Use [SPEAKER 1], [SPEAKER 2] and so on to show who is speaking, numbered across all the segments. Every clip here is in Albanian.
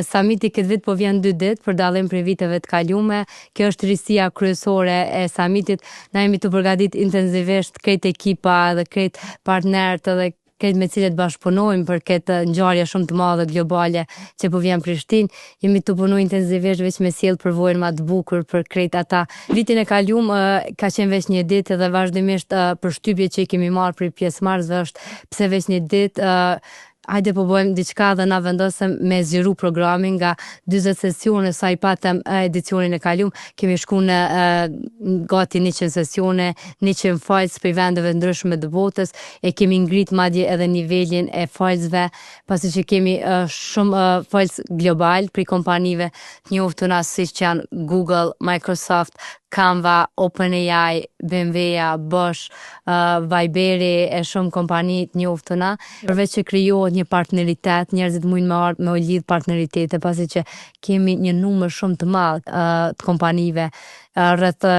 [SPEAKER 1] Summiti këtë vit po vjen 2 ditë për dallim prej viteve të kalume. Kjo është risia kryesore e summitit. Na jemi të përgatitur intensivisht krejt ekipa dhe krejt partnerët dhe krejt me cilët bashkëpunojmë për këtë ngjarje shumë të madhe globale që po vjen Prishtinë. Jemi të punuar intensivisht veç me sjell përvojën më të bukur për krejt ata. Vitin e kalum ka qenë veç një ditë dhe vazhdimisht përshtypjet që i kemi marrë për pjesëmarrësve është pse veç një ditë hajde po bëjmë diçka dhe na vendosëm me zgjeru programin nga 40 sesione sa i patëm edicionin e kalum. Kemi shku në gati 100 sesione, 100 falës për vendeve ndryshme të botës, e kemi ngrit madje edhe nivelin e falësve, pasi që kemi shumë falës global për kompanive të njoftuna siç janë Google, Microsoft, Canva, OpenAI, BMW, Bosch, Viberi e shumë kompani të njoftuna. Përveç që krijohet një partneritet, njerëzit mujnë me ardhë me u lidh partneritete, pasi që kemi një numër shumë të madh të kompanive, rreth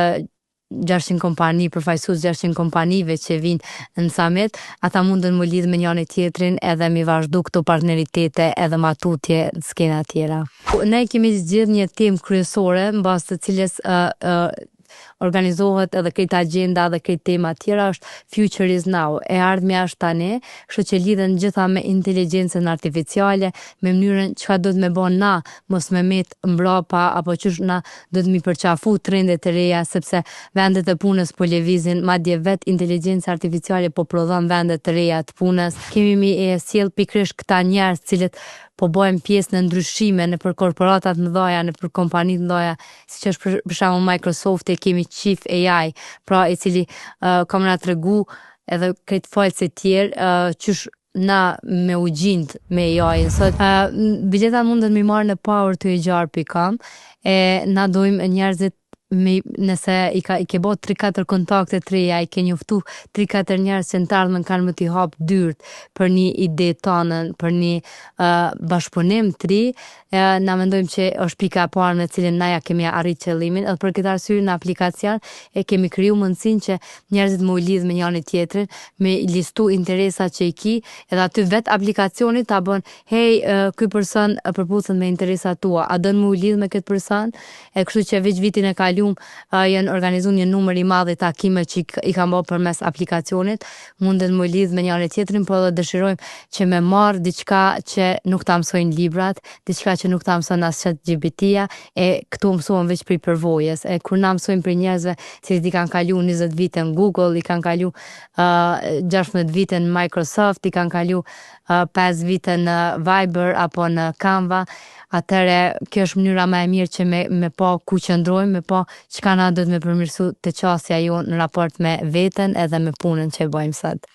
[SPEAKER 1] 600 kompani, përfaqësues 600 kompanive që vinë në summit, ata mundën më lidh me njëri tjetrin edhe mi vazhdu këto partneritete edhe matutje skena tjera. Ne kemi zgjedhur një temë kryesore mbas të cilës organizohet edhe këtë agenda dhe këtë tema tjera është Future is now, e ardhmja është tani, kështu që lidhen gjitha me inteligjencën artificiale, me mënyrën çka do të më bën na mos me met mbrapa apo çush na do të mi përqafu trendet e reja sepse vendet e punës po lëvizin, madje vet inteligjenca artificiale po prodhon vende të reja të punës. Kemi mi e sjell pikërisht këta njerëz cilët po bëjmë pjesë në ndryshime në për korporatat mëdhaja, në për kompani të mëdha, siç është për shembull Microsoft, kemi Chief AI, pra i cili kam na tregu edhe këtë falës e tjerë qysh na me u gjind me AI. Sot biletat mundet me marrë në power2hr.com e na dojmë njerëzit nëse i ke bë 3-4 kontakte të reja, i ke njoftu 3-4 njerëz që në të ardhmen kanë më t'i hap dyert për një ide tonën, për një bashkëpunim të ri, na mendojmë që është pika e parë me cilën na ja kemi arrit qëllimin, edhe për këtë arsye në aplikacion e kemi kriju mundësinë që njerëzit më u lidh me njëri tjetrin, me listu interesat që i ki, edhe aty vet aplikacioni ta bën, hey, ky person përputhet me interesat tua, a don më u lidh me këtë person? E kështu që veç vitin e kaluar janë organizuar një numër i madh takime që i kanë bërë përmes aplikacionit, mundet më lidh me njëri tjetrin, por edhe dëshirojmë që me marr diçka që nuk ta mësojnë librat, diçka që nuk ta mëson as ChatGPT-ja, e këtu mësohen veç për përvojës. E kur na mësojmë për njerëzve që i kanë kaluar 20 vite në Google, i kanë kaluar 16 vite në Microsoft, i kanë kaluar 5 vite në Viber apo në Canva, atëre kjo është mënyra më e mirë që me pa ku qëndrojmë, me pa çka na do të më përmirësu të qasja jonë në raport me veten edhe me punën që bëjmë sot.